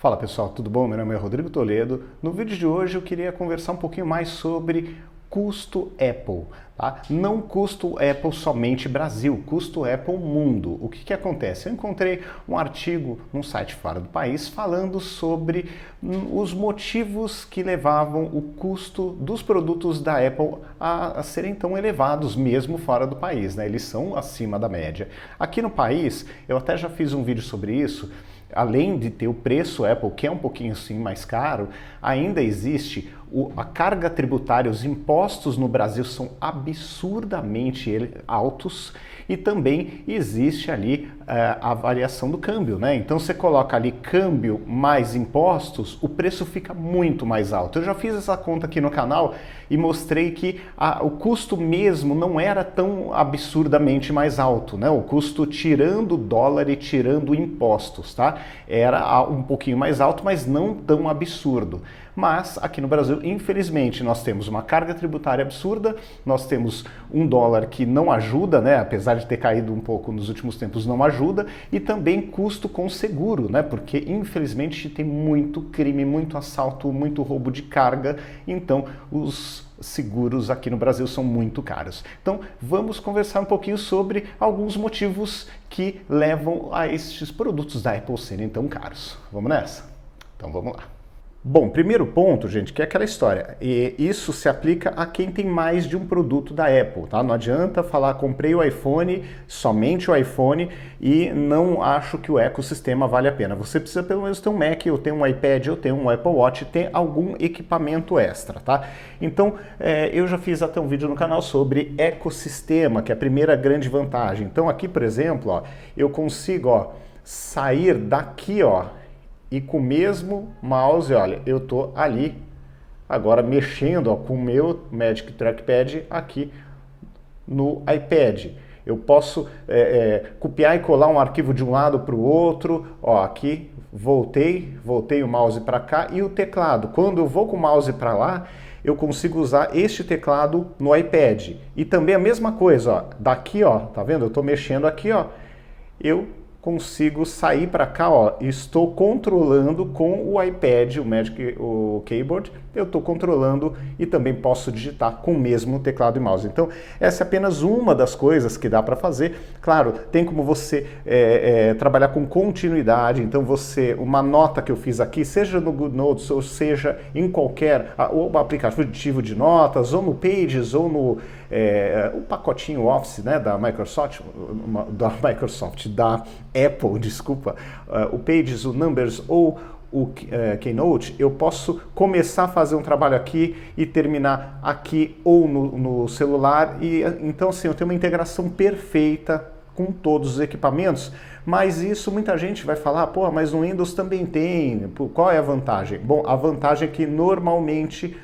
Fala pessoal, tudo bom? Meu nome é Rodrigo Toledo. No vídeo de hoje eu queria conversar um pouquinho mais sobre custo Apple, tá? Não custo Apple somente Brasil, custo Apple mundo. O que acontece? Eu encontrei um artigo num site fora do país falando sobre os motivos que levavam o custo dos produtos da Apple a serem tão elevados mesmo fora do país, né? Eles são acima da média. Aqui no país, eu até já fiz um vídeo sobre isso. Além de ter o preço Apple, que é um pouquinho sim mais caro, ainda existe a carga tributária, os impostos no Brasil são absurdamente altos e também existe ali a variação do câmbio, né? Então você coloca ali câmbio mais impostos, o preço fica muito mais alto. Eu já fiz essa conta aqui no canal e mostrei que o custo mesmo não era tão absurdamente mais alto, né? O custo tirando dólar e tirando impostos, tá? Era um pouquinho mais alto, mas não tão absurdo. Mas aqui no Brasil, infelizmente, nós temos uma carga tributária absurda, nós temos um dólar que não ajuda, né? Apesar de ter caído um pouco nos últimos tempos, não ajuda, e também custo com seguro, né? Porque infelizmente tem muito crime, muito assalto, muito roubo de carga, então os seguros aqui no Brasil são muito caros. Então vamos conversar um pouquinho sobre alguns motivos que levam a estes produtos da Apple serem tão caros. Vamos nessa? Então vamos lá. Bom, primeiro ponto, gente, que é aquela história. E isso se aplica a quem tem mais de um produto da Apple, tá? Não adianta falar, comprei o iPhone, somente o iPhone, e não acho que o ecossistema vale a pena. Você precisa pelo menos ter um Mac, ou ter um iPad, ou ter um Apple Watch, ter algum equipamento extra, tá? Então, eu já fiz até um vídeo no canal sobre ecossistema, que é a primeira grande vantagem. Então, aqui, por exemplo, ó, eu consigo, ó, sair daqui, ó, e com o mesmo mouse, olha, eu tô ali agora mexendo, ó, com o meu Magic Trackpad aqui no iPad. Eu posso copiar e colar um arquivo de um lado para o outro, ó, aqui voltei o mouse para cá e o teclado. Quando eu vou com o mouse para lá, eu consigo usar este teclado no iPad. E também a mesma coisa, ó, daqui, ó, tá vendo? Eu tô mexendo aqui, ó, eu consigo sair para cá, ó, estou controlando com o iPad, o Keyboard, eu estou controlando e também posso digitar com o mesmo teclado e mouse. Então, essa é apenas uma das coisas que dá para fazer. Claro, tem como você trabalhar com continuidade, então uma nota que eu fiz aqui, seja no GoodNotes ou seja em qualquer ou aplicativo de notas, ou no Pages, ou no o pacotinho Office, né, da Microsoft, da Apple, desculpa, o Pages, o Numbers ou o Keynote, eu posso começar a fazer um trabalho aqui e terminar aqui ou no celular. E então, assim, eu tenho uma integração perfeita com todos os equipamentos, mas isso muita gente vai falar, pô, mas no Windows também tem, qual é a vantagem? Bom, a vantagem é que normalmente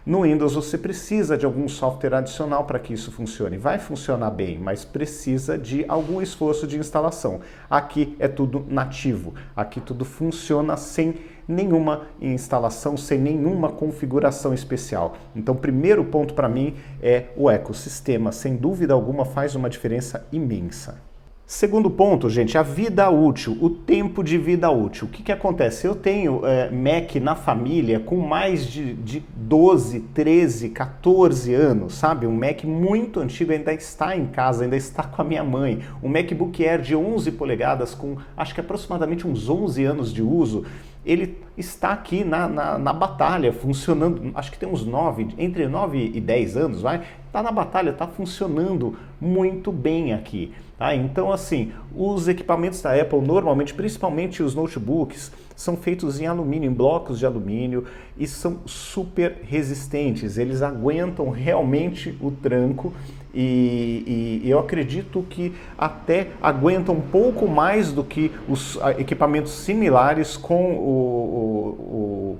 no Windows você precisa de algum software adicional para que isso funcione. Vai funcionar bem, mas precisa de algum esforço de instalação. Aqui é tudo nativo, aqui tudo funciona sem nenhuma instalação, sem nenhuma configuração especial. Então, primeiro ponto para mim é o ecossistema. Sem dúvida alguma faz uma diferença imensa. Segundo ponto, gente, a vida útil, o tempo de vida útil. O que acontece? Eu tenho Mac na família com mais de 12, 13, 14 anos, sabe? Um Mac muito antigo, ainda está em casa, ainda está com a minha mãe. Um MacBook Air de 11 polegadas com, acho que aproximadamente uns 11 anos de uso. Ele está aqui na batalha, funcionando, acho que tem uns entre 9 e 10 anos, vai? Está na batalha, está funcionando muito bem aqui. Tá? Então, assim, os equipamentos da Apple, normalmente, principalmente os notebooks, são feitos em alumínio, em blocos de alumínio, e são super resistentes. Eles aguentam realmente o tranco e eu acredito que até aguentam um pouco mais do que os equipamentos similares com o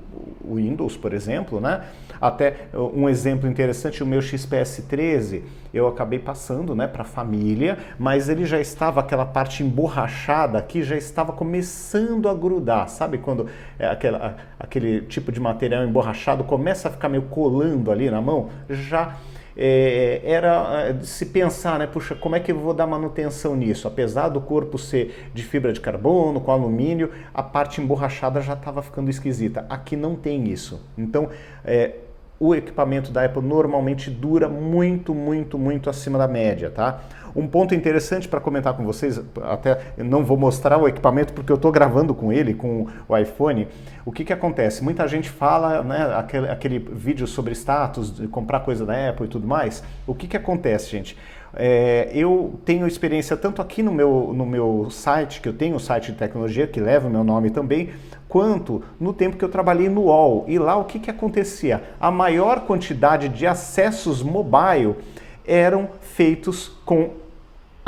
Windows, por exemplo, né? Até um exemplo interessante, o meu XPS 13, eu acabei passando, né, para a família, mas ele já estava, aquela parte emborrachada aqui, já estava começando a grudar, sabe quando aquele tipo de material emborrachado começa a ficar meio colando ali na mão? Já era de se pensar, né? Puxa, como é que eu vou dar manutenção nisso? Apesar do corpo ser de fibra de carbono, com alumínio, a parte emborrachada já estava ficando esquisita. Aqui não tem isso. Então, o equipamento da Apple normalmente dura muito, muito, muito acima da média, tá? Um ponto interessante para comentar com vocês, até não vou mostrar o equipamento porque eu estou gravando com ele, com o iPhone. O que acontece? Muita gente fala, né, aquele vídeo sobre status, de comprar coisa da Apple e tudo mais. O que acontece, gente? Eu tenho experiência tanto aqui no meu site, que eu tenho um site de tecnologia que leva o meu nome também, quanto no tempo que eu trabalhei no UOL. E lá o que acontecia? A maior quantidade de acessos mobile eram feitos com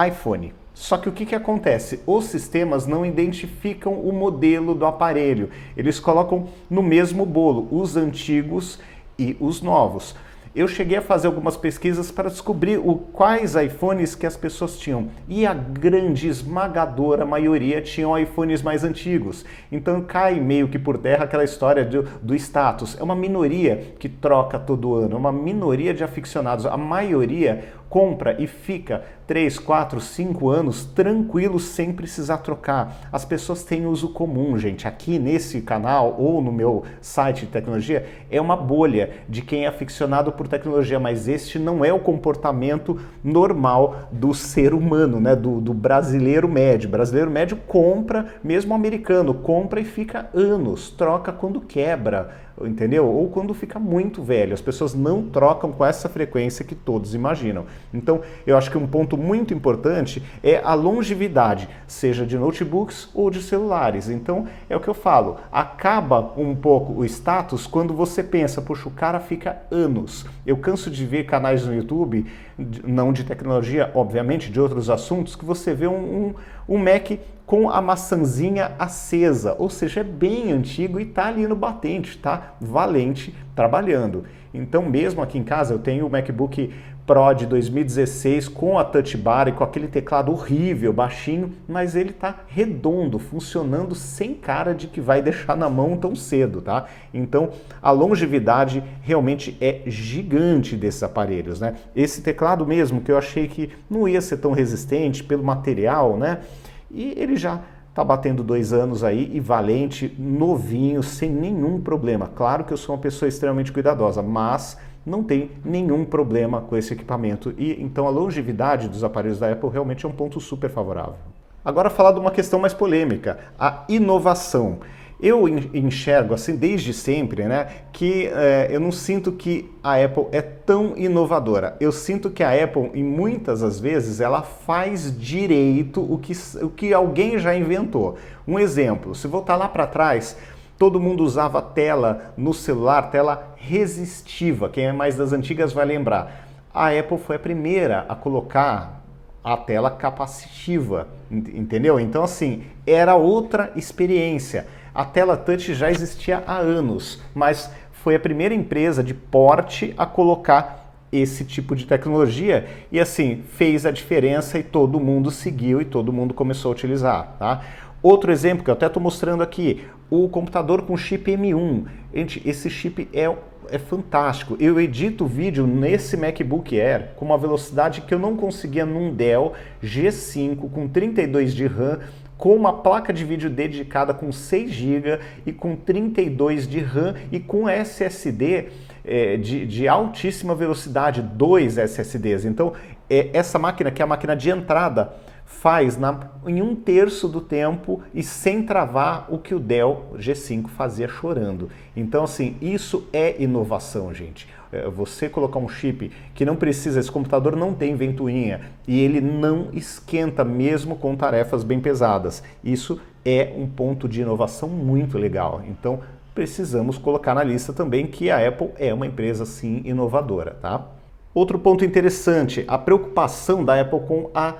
iPhone. Só que o que acontece? Os sistemas não identificam o modelo do aparelho. Eles colocam no mesmo bolo os antigos e os novos. Eu cheguei a fazer algumas pesquisas para descobrir quais iPhones que as pessoas tinham. E a grande, esmagadora maioria tinham iPhones mais antigos. Então cai meio que por terra aquela história do status. É uma minoria que troca todo ano, é uma minoria de aficionados. A maioria compra e fica 3, 4, 5 anos tranquilo sem precisar trocar. As pessoas têm uso comum, gente. Aqui nesse canal ou no meu site de tecnologia é uma bolha de quem é aficionado por tecnologia, mas este não é o comportamento normal do ser humano, né? Do brasileiro médio. O brasileiro médio compra, mesmo o americano, compra e fica anos, troca quando quebra, entendeu? Ou quando fica muito velho. As pessoas não trocam com essa frequência que todos imaginam. Então, eu acho que um ponto muito importante é a longevidade, seja de notebooks ou de celulares. Então, é o que eu falo, acaba um pouco o status quando você pensa, poxa, o cara fica anos. Eu canso de ver canais no YouTube, não de tecnologia, obviamente, de outros assuntos, que você vê um Mac com a maçãzinha acesa, ou seja, é bem antigo e tá ali no batente, tá valente, trabalhando. Então, mesmo aqui em casa, eu tenho o MacBook Pro de 2016 com a Touch Bar e com aquele teclado horrível, baixinho, mas ele tá redondo, funcionando sem cara de que vai deixar na mão tão cedo, tá? Então, a longevidade realmente é gigante desses aparelhos, né? Esse teclado mesmo, que eu achei que não ia ser tão resistente pelo material, né? E ele já está batendo 2 anos aí e valente, novinho, sem nenhum problema. Claro que eu sou uma pessoa extremamente cuidadosa, mas não tem nenhum problema com esse equipamento. E então a longevidade dos aparelhos da Apple realmente é um ponto super favorável. Agora falar de uma questão mais polêmica, a inovação. Eu enxergo assim desde sempre, né, que eu não sinto que a Apple é tão inovadora. Eu sinto que a Apple, em muitas das vezes, ela faz direito o que alguém já inventou. Um exemplo, se voltar lá para trás, todo mundo usava tela no celular, tela resistiva. Quem é mais das antigas vai lembrar. A Apple foi a primeira a colocar a tela capacitiva, entendeu? Então, assim, era outra experiência. A tela touch já existia há anos, mas foi a primeira empresa de porte a colocar esse tipo de tecnologia e assim, fez a diferença e todo mundo seguiu e todo mundo começou a utilizar, tá? Outro exemplo que eu até estou mostrando aqui, o computador com chip M1. Gente, esse chip é fantástico. Eu edito vídeo nesse MacBook Air com uma velocidade que eu não conseguia num Dell G5 com 32 de RAM, com uma placa de vídeo dedicada com 6 GB e com 32 de RAM e com SSD de altíssima velocidade, 2 SSDs. Então, essa máquina, que é a máquina de entrada, faz em 1/3 do tempo e sem travar o que o Dell G5 fazia chorando. Então, assim, isso é inovação, gente. Você colocar um chip que não precisa, esse computador não tem ventoinha e ele não esquenta mesmo com tarefas bem pesadas. Isso é um ponto de inovação muito legal. Então, precisamos colocar na lista também que a Apple é uma empresa, sim, inovadora, tá? Outro ponto interessante, a preocupação da Apple com a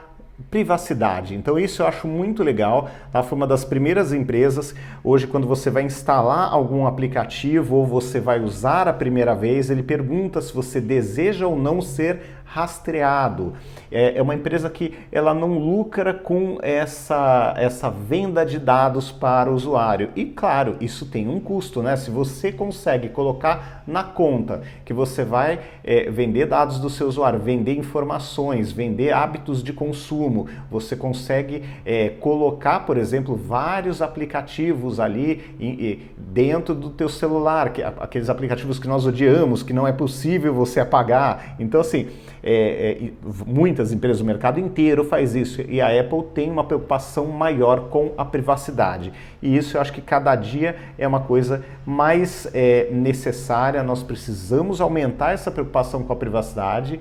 privacidade. Então isso eu acho muito legal, tá? Foi uma das primeiras empresas. Hoje, quando você vai instalar algum aplicativo ou você vai usar a primeira vez, ele pergunta se você deseja ou não ser rastreado. É uma empresa que ela não lucra com essa venda de dados para o usuário. E claro, isso tem um custo, né? Se você consegue colocar na conta que você vai vender dados do seu usuário, vender informações, vender hábitos de consumo, você consegue colocar, por exemplo, vários aplicativos ali dentro do teu celular, aqueles aplicativos que nós odiamos, que não é possível você apagar. Então, assim, muitas empresas do mercado inteiro faz isso, e a Apple tem uma preocupação maior com a privacidade. E isso eu acho que cada dia é uma coisa mais necessária. Nós precisamos aumentar essa preocupação com a privacidade,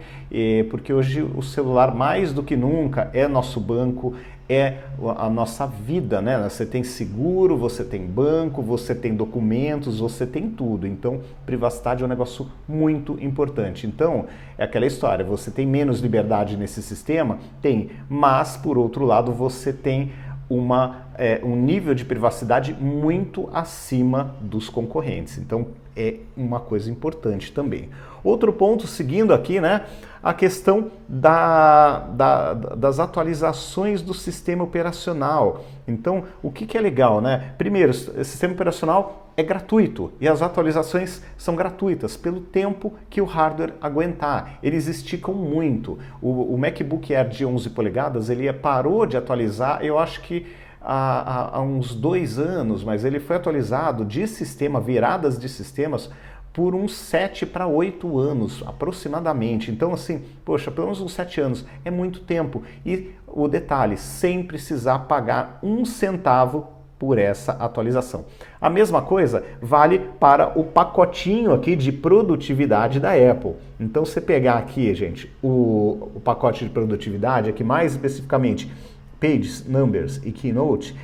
porque hoje o celular, mais do que nunca, é nosso banco, é a nossa vida, né? Você tem seguro, você tem banco, você tem documentos, você tem tudo. Então, privacidade é um negócio muito importante. Então, é aquela história, você tem menos liberdade nesse sistema? Tem, mas, por outro lado, você tem um nível de privacidade muito acima dos concorrentes. Então, é uma coisa importante também. Outro ponto, seguindo aqui, né, a questão das atualizações do sistema operacional. Então, o que é legal, né? Primeiro, o sistema operacional é gratuito e as atualizações são gratuitas pelo tempo que o hardware aguentar. Eles esticam muito. O MacBook Air de 11 polegadas, ele parou de atualizar, eu acho que há uns 2 anos, mas ele foi atualizado de sistema, viradas de sistemas, por uns 7 para 8 anos, aproximadamente. Então, assim, poxa, pelo menos uns 7 anos, é muito tempo. E o detalhe, sem precisar pagar um centavo por essa atualização. A mesma coisa vale para o pacotinho aqui de produtividade da Apple. Então, você pegar aqui, gente, o pacote de produtividade, aqui mais especificamente, Pages, Numbers e Keynote,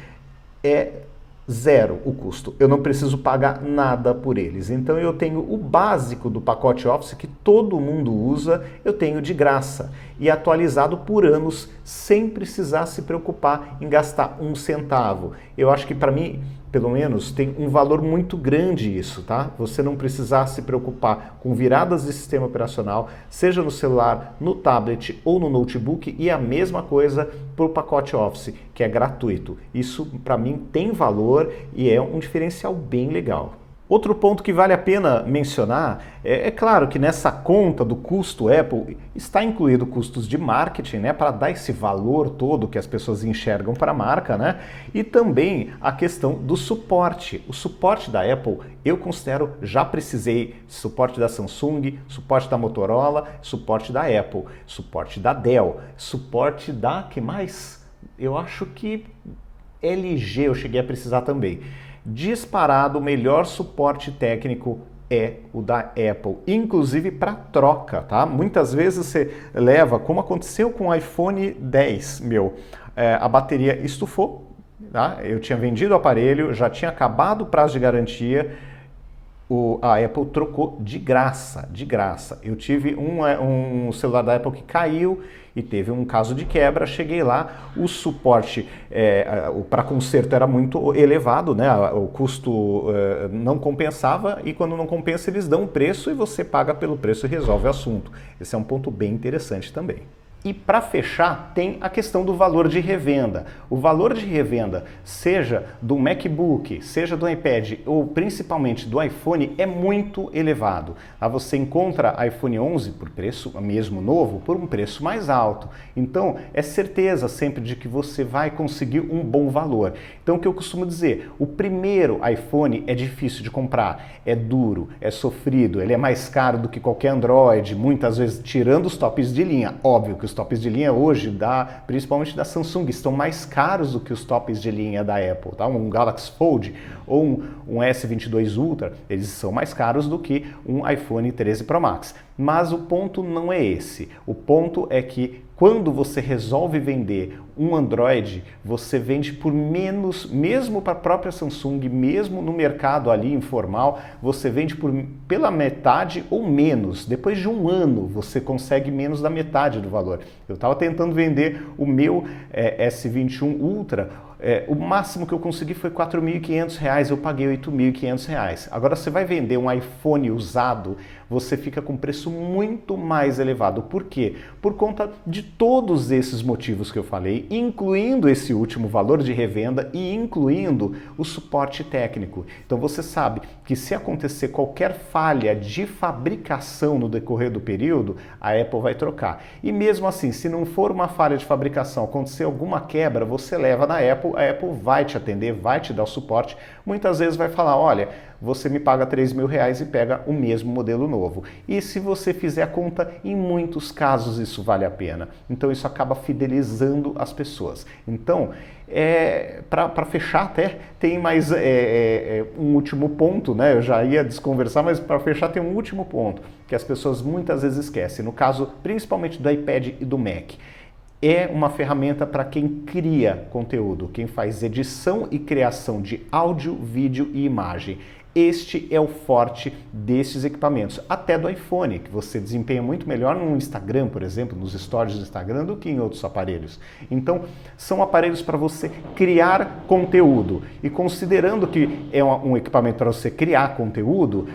é 0 o custo. Eu não preciso pagar nada por eles. Então eu tenho o básico do pacote Office que todo mundo usa, eu tenho de graça e atualizado por anos sem precisar se preocupar em gastar um centavo. Eu acho que para mim, pelo menos, tem um valor muito grande isso, tá? Você não precisar se preocupar com viradas de sistema operacional, seja no celular, no tablet ou no notebook, e a mesma coisa para o pacote Office, que é gratuito. Isso, para mim, tem valor e é um diferencial bem legal. Outro ponto que vale a pena mencionar é claro que nessa conta do custo Apple está incluído custos de marketing, né, para dar esse valor todo que as pessoas enxergam para a marca, né, e também a questão do suporte. O suporte da Apple eu considero, já precisei suporte da Samsung, suporte da Motorola, suporte da Apple, suporte da Dell, suporte da, que mais? Eu acho que LG eu cheguei a precisar também. Disparado, o melhor suporte técnico é o da Apple, inclusive para troca, tá? Muitas vezes você leva, como aconteceu com o iPhone 10, a bateria estufou, tá? Eu tinha vendido o aparelho, já tinha acabado o prazo de garantia, a Apple trocou de graça, de graça. Eu tive um celular da Apple que caiu e teve um caso de quebra, cheguei lá, o suporte para conserto era muito elevado, né? O custo não compensava, e quando não compensa eles dão o preço e você paga pelo preço e resolve o assunto. Esse é um ponto bem interessante também. E para fechar, tem a questão do valor de revenda. O valor de revenda, seja do MacBook, seja do iPad ou principalmente do iPhone, é muito elevado. Você encontra iPhone 11 por preço mesmo novo, por um preço mais alto. Então, é certeza sempre de que você vai conseguir um bom valor. Então, o que eu costumo dizer, o primeiro iPhone é difícil de comprar, é duro, é sofrido, ele é mais caro do que qualquer Android, muitas vezes tirando os tops de linha. Óbvio que os tops de linha hoje, principalmente da Samsung, estão mais caros do que os tops de linha da Apple. Tá? Um Galaxy Fold ou um S22 Ultra, eles são mais caros do que um iPhone 13 Pro Max. Mas o ponto não é esse. O ponto é que quando você resolve vender um Android, você vende por menos, mesmo para a própria Samsung, mesmo no mercado ali informal, você vende pela metade ou menos. Depois de um ano, você consegue menos da metade do valor. Eu estava tentando vender o meu S21 Ultra, O máximo que eu consegui foi R$ 4.500, eu paguei R$ 8.500. Agora você vai vender um iPhone usado, você fica com preço muito mais elevado. Por quê? Por conta de todos esses motivos que eu falei, incluindo esse último valor de revenda e incluindo o suporte técnico. Então você sabe que se acontecer qualquer falha de fabricação no decorrer do período, a Apple vai trocar. E mesmo assim, se não for uma falha de fabricação, acontecer alguma quebra, você leva na Apple, a Apple vai te atender, vai te dar o suporte. Muitas vezes vai falar, olha, você me paga R$ 3.000 e pega o mesmo modelo novo. E se você fizer a conta, em muitos casos isso vale a pena. Então isso acaba fidelizando as pessoas. Então, para fechar até, tem mais um último ponto, né? Eu já ia desconversar, mas para fechar tem um último ponto, que as pessoas muitas vezes esquecem. No caso, principalmente do iPad e do Mac. É uma ferramenta para quem cria conteúdo, quem faz edição e criação de áudio, vídeo e imagem. Este é o forte desses equipamentos, até do iPhone, que você desempenha muito melhor no Instagram, por exemplo, nos stories do Instagram, do que em outros aparelhos. Então, são aparelhos para você criar conteúdo. E considerando que é um equipamento para você criar conteúdo,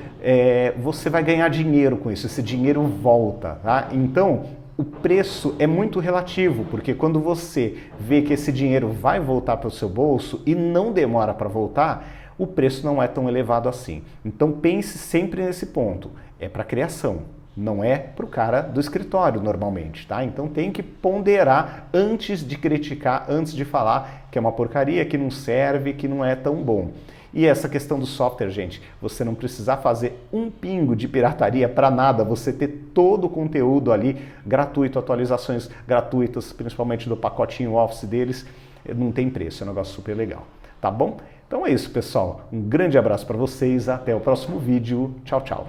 você vai ganhar dinheiro com isso, esse dinheiro volta, tá? Então, o preço é muito relativo, porque quando você vê que esse dinheiro vai voltar para o seu bolso e não demora para voltar, o preço não é tão elevado assim. Então pense sempre nesse ponto, é para criação, não é para o cara do escritório normalmente, tá? Então tem que ponderar antes de criticar, antes de falar que é uma porcaria, que não serve, que não é tão bom. E essa questão do software, gente, você não precisar fazer um pingo de pirataria para nada, você ter todo o conteúdo ali gratuito, atualizações gratuitas, principalmente do pacotinho Office deles, não tem preço, é um negócio super legal, tá bom? Então é isso, pessoal. Um grande abraço para vocês, até o próximo vídeo. Tchau, tchau.